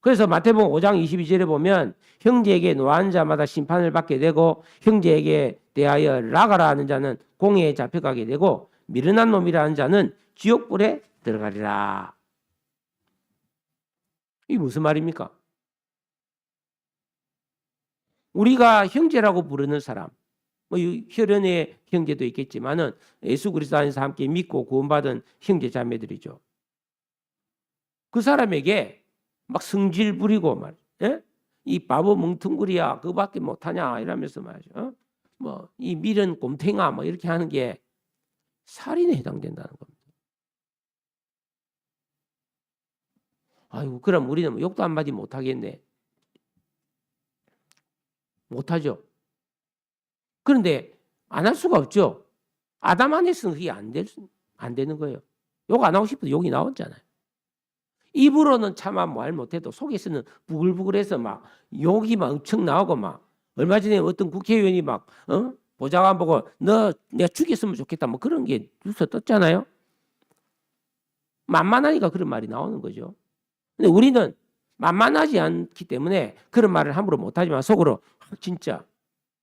그래서 마태복음 5장 22절에 보면 형제에게 노한 자마다 심판을 받게 되고 형제에게 대하여 라가라 하는 자는 공회에 잡혀가게 되고 미련한 놈이라는 자는 지옥불에 들어가리라. 이게 무슨 말입니까? 우리가 형제라고 부르는 사람, 뭐 혈연의 형제도 있겠지만은 예수 그리스도 안에서 함께 믿고 구원받은 형제 자매들이죠. 그 사람에게 막 성질 부리고 말, 예? 이 바보 멍텅구리야, 그거밖에 못하냐 이러면서 말이죠. 어? 뭐 이 미련 곰탱아, 뭐 이렇게 하는 게 살인에 해당된다는 겁니다. 아이고, 그럼 우리는 뭐 욕도 한마디 못하겠네. 못하죠. 그런데 안 할 수가 없죠. 아담 안에서는 그게 안 되는 거예요. 욕 안 하고 싶어도 욕이 나왔잖아요. 입으로는 차마 말 못해도 속에서는 부글부글해서 막 욕이 막 엄청 나오고 막 얼마 전에 어떤 국회의원이 막 보좌관 보고 너 내가 죽였으면 좋겠다 뭐 그런 게 뉴스 떴잖아요. 만만하니까 그런 말이 나오는 거죠. 근데 우리는 만만하지 않기 때문에 그런 말을 함부로 못하지만 속으로 진짜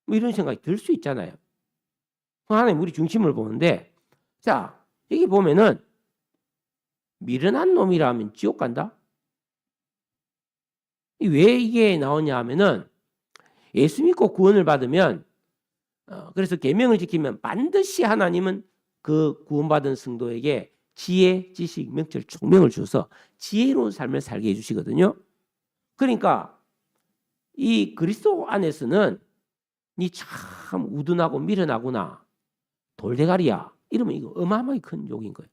뭐 이런 생각이 들 수 있잖아요. 하나님 우리 중심을 보는데 자 여기 보면은 미련한 놈이라면 지옥 간다? 왜 이게 나오냐 하면은 예수 믿고 구원을 받으면 그래서 계명을 지키면 반드시 하나님은 그 구원받은 성도에게 지혜, 지식, 명철, 총명을 주어서 지혜로운 삶을 살게 해주시거든요. 그러니까 이 그리스도 안에서는 니 참 우둔하고 미련하구나 돌대가리야 이러면 이거 어마어마하게 큰 욕인 거예요.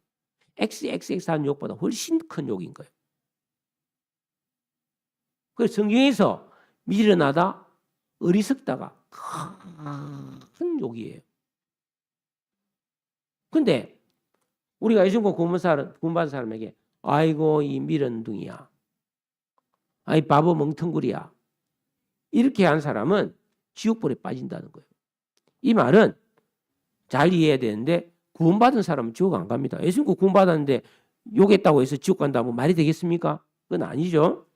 XXX한 욕보다 훨씬 큰 욕인 거예요. 그래서 성경에서 미련하다, 어리석다가 큰 욕이에요. 근데 우리가 예수님과 구원받은 사람에게 아이고 이 미련둥이야, 아이 바보 멍텅구리야 이렇게 한 사람은 지옥불에 빠진다는 거예요. 이 말은 잘 이해해야 되는데 구원받은 사람은 지옥 안 갑니다. 예수님과 구원받았는데 욕했다고 해서 지옥 간다고 말이 되겠습니까? 그건 아니죠.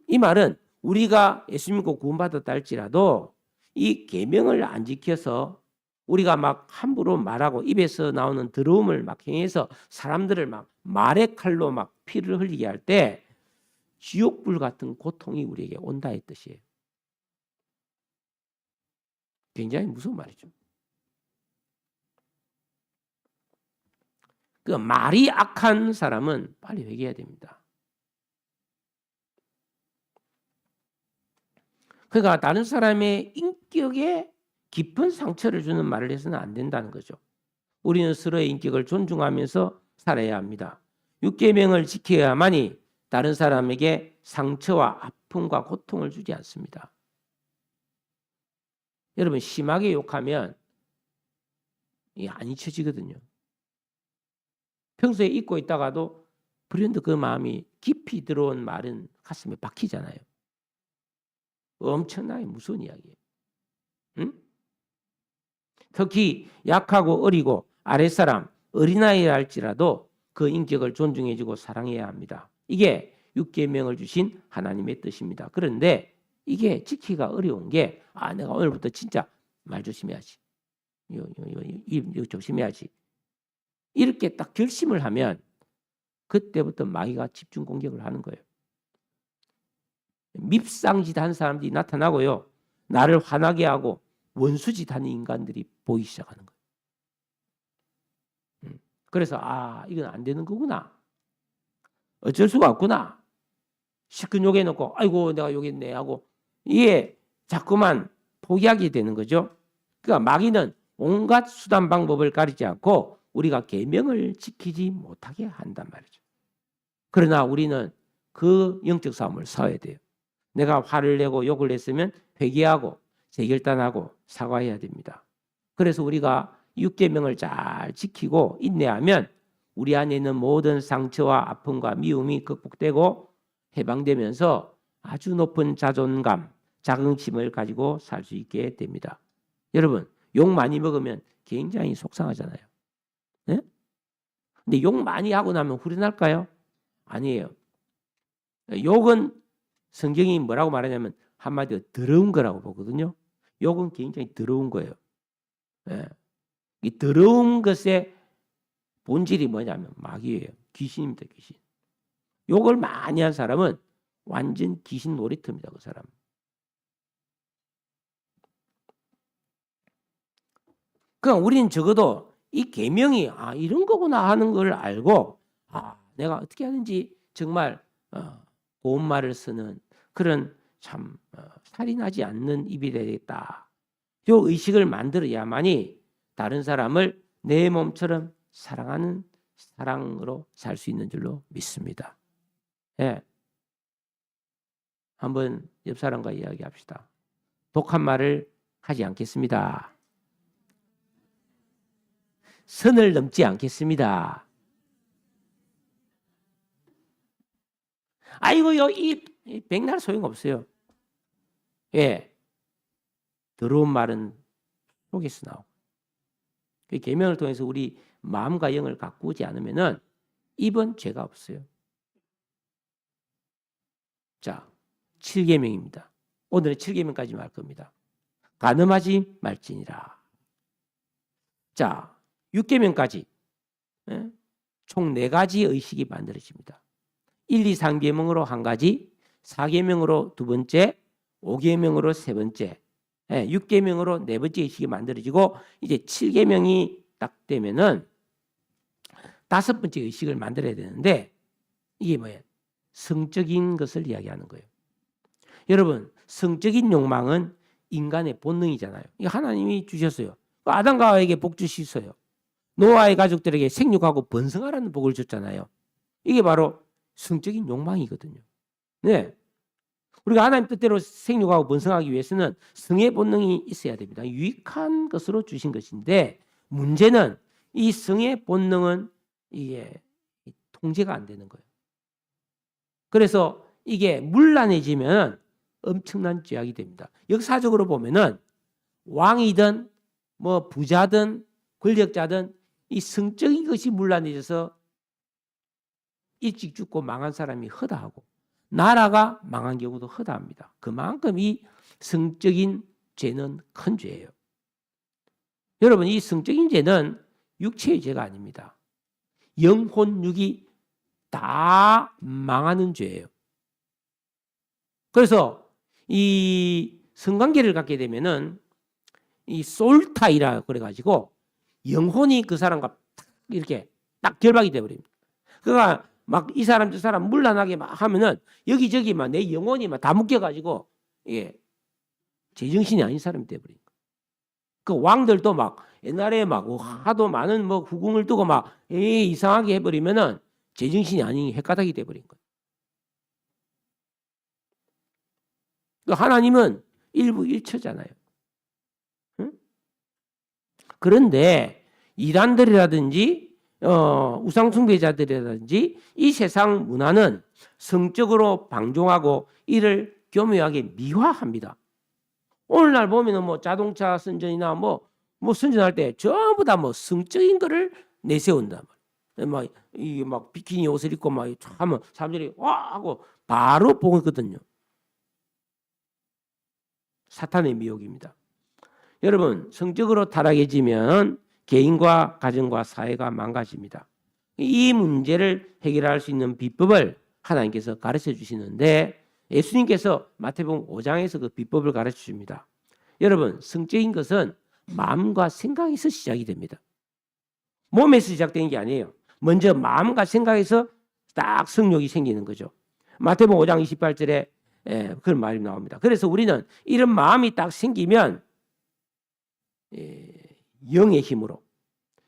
이 말은 우리가 예수 믿고 구원받았다 할지라도 이 계명을 안 지켜서 우리가 막 함부로 말하고 입에서 나오는 더러움을 막 행해서 사람들을 막 말의 칼로 막 피를 흘리게 할 때 지옥불 같은 고통이 우리에게 온다 이 뜻이에요. 굉장히 무서운 말이죠. 그 말이 악한 사람은 빨리 회개해야 됩니다. 그러니까 다른 사람의 인격에 깊은 상처를 주는 말을 해서는 안 된다는 거죠. 우리는 서로의 인격을 존중하면서 살아야 합니다. 6계명을 지켜야만이 다른 사람에게 상처와 아픔과 고통을 주지 않습니다. 여러분 심하게 욕하면 이게 안 잊혀지거든요. 평소에 잊고 있다가도 불현듯 그 마음이 깊이 들어온 말은 가슴에 박히잖아요. 엄청나게 무서운 이야기예요. 응? 특히 약하고 어리고 아랫사람, 어린아이라 할지라도 그 인격을 존중해주고 사랑해야 합니다. 이게 6계명을 주신 하나님의 뜻입니다. 그런데 이게 지키기가 어려운 게 내가 오늘부터 진짜 말 조심해야지. 이거 조심해야지. 이렇게 딱 결심을 하면 그때부터 마귀가 집중 공격을 하는 거예요. 밉상짓 한 사람들이 나타나고요. 나를 화나게 하고 원수짓 하는 인간들이 보이기 시작하는 거예요. 그래서 이건 안 되는 거구나. 어쩔 수가 없구나. 시큰 욕해놓고 아이고 내가 욕했네 하고 이게 자꾸만 포기하게 되는 거죠. 그러니까 마귀는 온갖 수단 방법을 가리지 않고 우리가 계명을 지키지 못하게 한단 말이죠. 그러나 우리는 그 영적 싸움을 싸워야 돼요. 내가 화를 내고 욕을 했으면 회개하고 재결단하고 사과해야 됩니다. 그래서 우리가 6계명을 잘 지키고 인내하면 우리 안에 있는 모든 상처와 아픔과 미움이 극복되고 해방되면서 아주 높은 자존감, 자긍심을 가지고 살 수 있게 됩니다. 여러분, 욕 많이 먹으면 굉장히 속상하잖아요. 네? 근데 욕 많이 하고 나면 후련할까요? 아니에요. 욕은 성경이 뭐라고 말하냐면 한마디로 더러운 거라고 보거든요. 욕은 굉장히 더러운 거예요. 네. 이 더러운 것의 본질이 뭐냐면 마귀예요. 귀신입니다. 귀신. 욕을 많이 한 사람은 완전 귀신 놀이터입니다. 그 사람. 그럼 우리는 적어도 이 계명이 이런 거구나 하는 걸 알고 내가 어떻게 하는지 정말 고운 말을 쓰는 그런 참 살인하지 않는 입이 되겠다. 요 의식을 만들어야만이 다른 사람을 내 몸처럼 사랑하는 사랑으로 살 수 있는 줄로 믿습니다. 예. 한번 옆 사람과 이야기합시다. 독한 말을 하지 않겠습니다. 선을 넘지 않겠습니다. 아이고요, 이 백날 소용없어요. 예. 더러운 말은 속에서 나오고. 그 계명을 통해서 우리 마음과 영을 가꾸지 않으면은 입은 죄가 없어요. 자, 7계명입니다. 오늘은 7계명까지 말 겁니다. 간음하지 말지니라. 자, 6계명까지 총 4가지 의식이 만들어집니다. 1, 2, 3계명으로 한 가지, 4계명으로 두 번째, 5계명으로 세 번째, 6계명으로 네 번째 의식이 만들어지고 이제 7계명이 딱 되면은 5번째 의식을 만들어야 되는데 이게 뭐예요? 성적인 것을 이야기하는 거예요. 여러분, 성적인 욕망은 인간의 본능이잖아요. 이거 하나님이 주셨어요. 아담과 하와에게 복 주시어요. 노아의 가족들에게 생육하고 번성하라는 복을 줬잖아요. 이게 바로 성적인 욕망이거든요. 네. 우리가 하나님 뜻대로 생육하고 번성하기 위해서는 성의 본능이 있어야 됩니다. 유익한 것으로 주신 것인데 문제는 이 성의 본능은 이게 통제가 안 되는 거예요. 그래서 이게 문란해지면 엄청난 죄악이 됩니다. 역사적으로 보면은 왕이든 뭐 부자든 권력자든 이 성적인 것이 문란해져서 일찍 죽고 망한 사람이 허다하고 나라가 망한 경우도 허다합니다. 그만큼 이 성적인 죄는 큰 죄예요. 여러분, 이 성적인 죄는 육체의 죄가 아닙니다. 영혼, 육이 다 망하는 죄예요. 그래서 이 성관계를 갖게 되면은 이 솔타이라 그래가지고 영혼이 그 사람과 이렇게 딱 결박이 돼버립니다. 그러니까 막 이 사람 저 사람 물란하게 막 하면은 여기저기 막 내 영혼이 막 다 묶여가지고 제정신이 아닌 사람이 돼버린 거예요. 그 왕들도 막 옛날에 막 하도 많은 뭐 후궁을 두고 막 이상하게 해버리면은 제정신이 아닌 헷가닥이 돼버린 거예요. 하나님은 일부일처잖아요. 응? 그런데 이단들이라든지 우상숭배자들이라든지 이 세상 문화는 성적으로 방종하고 이를 교묘하게 미화합니다. 오늘날 보면은 뭐 자동차 선전이나 뭐 선전할 때 전부 다 뭐 성적인 거를 내세운다. 이게 막 비키니 옷을 입고 막 하면 사람들이 와 하고 바로 보거든요. 사탄의 미혹입니다. 여러분, 성적으로 타락해지면 개인과 가정과 사회가 망가집니다. 이 문제를 해결할 수 있는 비법을 하나님께서 가르쳐 주시는데 예수님께서 마태복음 5장에서 그 비법을 가르쳐 줍니다. 여러분, 성적인 것은 마음과 생각에서 시작이 됩니다. 몸에서 시작되는 게 아니에요. 먼저 마음과 생각에서 딱 성욕이 생기는 거죠. 마태복음 5장 28절에 그런 말이 나옵니다. 그래서 우리는 이런 마음이 딱 생기면 영의 힘으로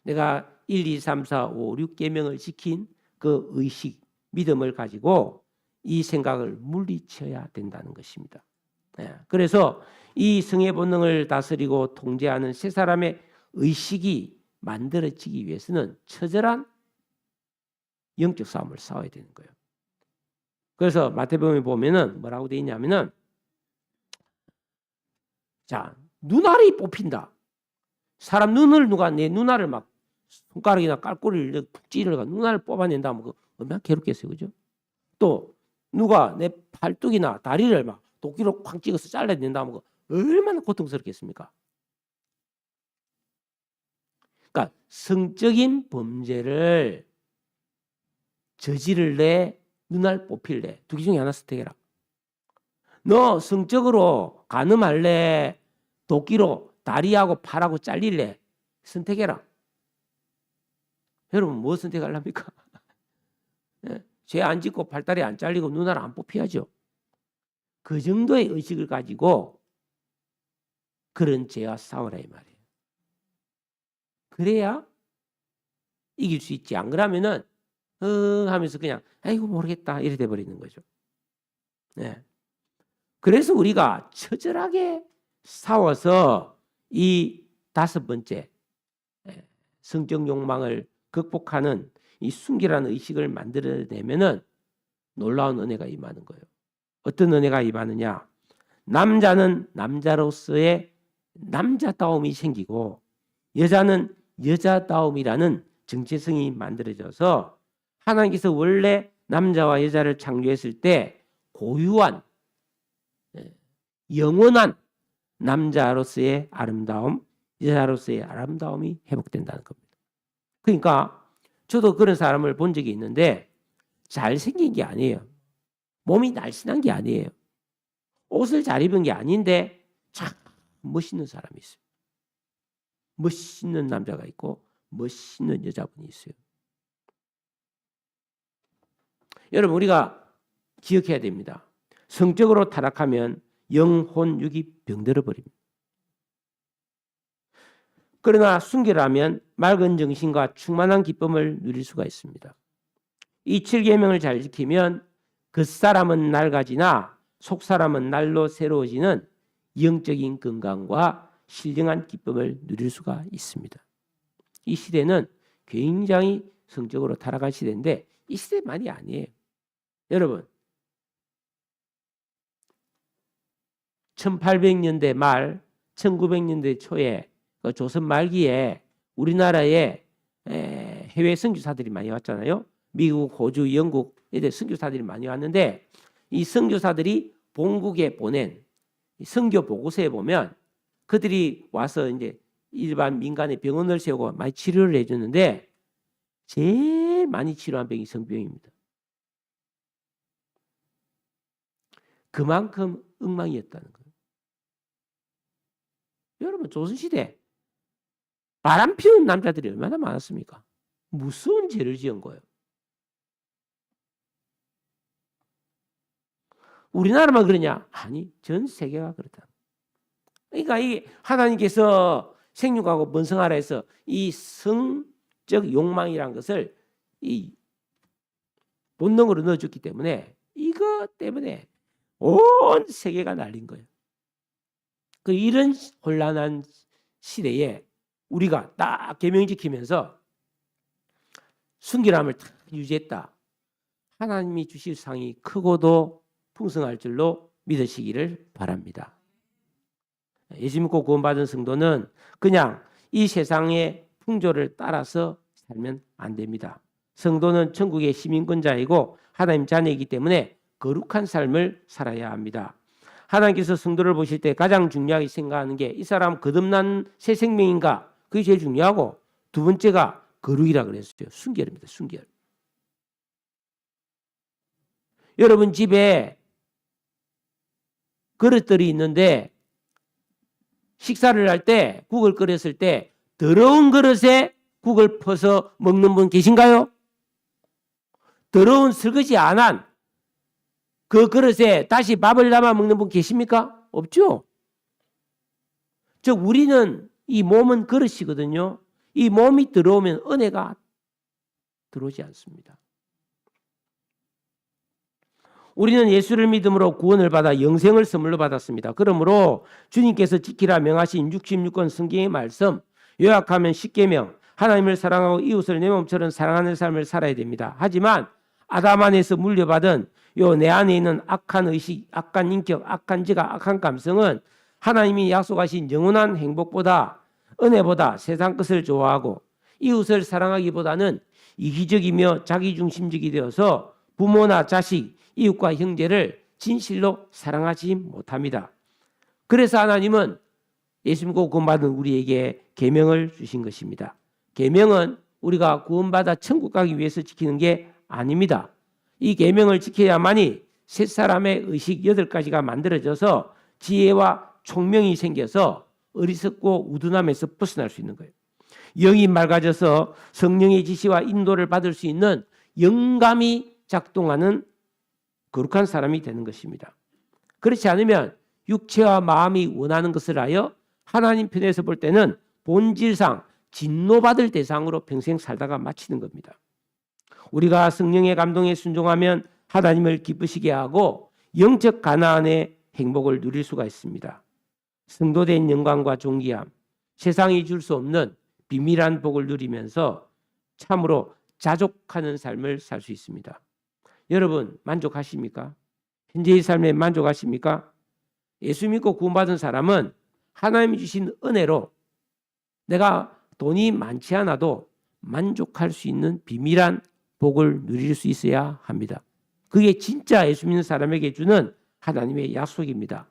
내가 1, 2, 3, 4, 5, 6계명을 지킨 그 의식, 믿음을 가지고 이 생각을 물리쳐야 된다는 것입니다. 그래서 이 성의 본능을 다스리고 통제하는 세 사람의 의식이 만들어지기 위해서는 처절한 영적 싸움을 싸워야 되는 거예요. 그래서 마태복음에 보면은 뭐라고 되어 있냐면은, 자, 눈알이 뽑힌다. 사람 눈을 누가 내 눈알을 막 손가락이나 깔꼬리를 푹 찌르가 눈알을 뽑아낸다 하면 얼마나 괴롭겠어요, 그죠? 또 누가 내 팔뚝이나 다리를 막 도끼로 쾅 찍어서 잘라낸다 하면 얼마나 고통스럽겠습니까? 그러니까 성적인 범죄를 저지를래, 눈알 뽑힐래, 두 개 중에 하나 선택해라. 너 성적으로 간음할래, 도끼로 다리하고 팔하고 잘릴래, 선택해라. 여러분 뭐 선택하려합니까? 죄 안 짓고 팔다리 안 잘리고 눈알 안 뽑혀야죠. 그 정도의 의식을 가지고 그런 죄와 싸우라 이 말이에요. 그래야 이길 수 있지. 안 그러면은 하면서 그냥 아이고 모르겠다 이래 돼 버리는 거죠. 네. 그래서 우리가 처절하게 싸워서 이 다섯 번째 성적 욕망을 극복하는 이 순결한 의식을 만들어내면은 놀라운 은혜가 임하는 거예요. 어떤 은혜가 임하느냐? 남자는 남자로서의 남자다움이 생기고 여자는 여자다움이라는 정체성이 만들어져서 하나님께서 원래 남자와 여자를 창조했을 때 고유한 영원한 남자로서의 아름다움, 여자로서의 아름다움이 회복된다는 겁니다. 그러니까 저도 그런 사람을 본 적이 있는데 잘생긴 게 아니에요. 몸이 날씬한 게 아니에요. 옷을 잘 입은 게 아닌데 참 멋있는 사람이 있어요. 멋있는 남자가 있고 멋있는 여자분이 있어요. 여러분 우리가 기억해야 됩니다. 성적으로 타락하면 영혼 육이 병들어 버립니다. 그러나 순결하면 맑은 정신과 충만한 기쁨을 누릴 수가 있습니다. 이 7계명을 잘 지키면 겉사람은 낡아지나 속사람은 날로 새로워지는 영적인 건강과 신령한 기쁨을 누릴 수가 있습니다. 이 시대는 굉장히 성적으로 타락한 시대인데 이 시대만이 아니에요. 여러분 1800년대 말 1900년대 초에 조선 말기에 우리나라에 해외 선교사들이 많이 왔잖아요. 미국, 호주, 영국 이런 선교사들이 많이 왔는데 이 선교사들이 본국에 보낸 선교 보고서에 보면 그들이 와서 이제 일반 민간의 병원을 세우고 많이 치료를 해주는데 제일 많이 치료한 병이 성병입니다. 그만큼 엉망이었다는 거예요. 여러분 조선시대 바람 피우는 남자들이 얼마나 많았습니까? 무서운 죄를 지은 거예요. 우리나라만 그러냐? 아니, 전 세계가 그렇다. 그러니까 이 하나님께서 생육하고 번성하라 해서 이 성적 욕망이란 것을 이 본능으로 넣어줬기 때문에 이것 때문에 온 세계가 날린 거예요. 그 이런 혼란한 시대에 우리가 딱 계명 지키면서 순결함을 딱 유지했다. 하나님이 주실 상이 크고도 풍성할 줄로 믿으시기를 바랍니다. 예수 믿고 구원받은 성도는 그냥 이 세상의 풍조를 따라서 살면 안 됩니다. 성도는 천국의 시민권자이고 하나님 자녀이기 때문에 거룩한 삶을 살아야 합니다. 하나님께서 성도를 보실 때 가장 중요하게 생각하는 게 이 사람 거듭난 새 생명인가? 그게 제일 중요하고 두 번째가 거룩이라 그랬어요. 순결입니다. 순결. 여러분 집에 그릇들이 있는데 식사를 할 때 국을 끓였을 때 더러운 그릇에 국을 퍼서 먹는 분 계신가요? 더러운 설거지 안 한 그 그릇에 다시 밥을 담아 먹는 분 계십니까? 없죠. 즉 우리는 이 몸은 그릇이거든요. 이 몸이 들어오면 은혜가 들어오지 않습니다. 우리는 예수를 믿음으로 구원을 받아 영생을 선물로 받았습니다. 그러므로 주님께서 지키라 명하신 66권 성경의 말씀, 요약하면 10계명, 하나님을 사랑하고 이웃을 내 몸처럼 사랑하는 삶을 살아야 됩니다. 하지만 아담 안에서 물려받은 요 내 안에 있는 악한 의식, 악한 인격, 악한 지각, 악한 감성은 하나님이 약속하신 영원한 행복보다, 은혜보다 세상 것을 좋아하고 이웃을 사랑하기보다는 이기적이며 자기중심적이 되어서 부모나 자식, 이웃과 형제를 진실로 사랑하지 못합니다. 그래서 하나님은 예수 믿고 구원받은 우리에게 계명을 주신 것입니다. 계명은 우리가 구원받아 천국 가기 위해서 지키는 게 아닙니다. 이 계명을 지켜야만이 새 사람의 의식 8가지가 만들어져서 지혜와 총명이 생겨서 어리석고 우둔함에서 벗어날 수 있는 거예요. 영이 맑아져서 성령의 지시와 인도를 받을 수 있는 영감이 작동하는 거룩한 사람이 되는 것입니다. 그렇지 않으면 육체와 마음이 원하는 것을 하여 하나님 편에서 볼 때는 본질상 진노받을 대상으로 평생 살다가 마치는 겁니다. 우리가 성령의 감동에 순종하면 하나님을 기쁘시게 하고 영적 가나안의 행복을 누릴 수가 있습니다. 성도된 영광과 존귀함, 세상이 줄 수 없는 비밀한 복을 누리면서 참으로 자족하는 삶을 살 수 있습니다. 여러분 만족하십니까? 현재의 삶에 만족하십니까? 예수 믿고 구원받은 사람은 하나님이 주신 은혜로 내가 돈이 많지 않아도 만족할 수 있는 비밀한 복을 누릴 수 있어야 합니다. 그게 진짜 예수 믿는 사람에게 주는 하나님의 약속입니다.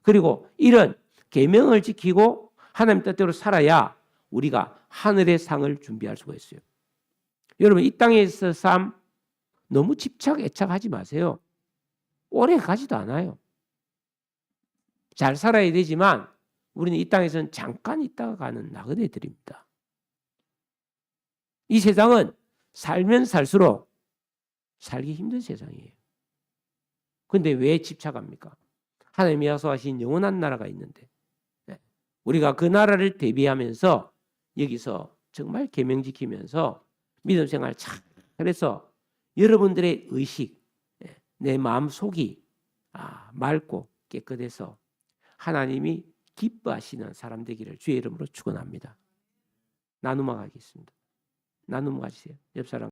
그리고 이런 계명을 지키고 하나님 뜻대로 살아야 우리가 하늘의 상을 준비할 수가 있어요. 여러분 이 땅에서 삶 너무 집착, 애착하지 마세요. 오래 가지도 않아요. 잘 살아야 되지만 우리는 이 땅에서는 잠깐 있다가 가는 나그네들입니다. 이 세상은 살면 살수록 살기 힘든 세상이에요. 그런데 왜 집착합니까? 하나님이 약속하신 영원한 나라가 있는데 우리가 그 나라를 대비하면서 여기서 정말 계명 지키면서 믿음 생활 잘해서 여러분들의 의식, 내 마음속이 맑고 깨끗해서 하나님이 기뻐하시는 사람 되기를 주의 이름으로 축원합니다. 나눔하겠습니다. 나눔 가지세요. 옆 사람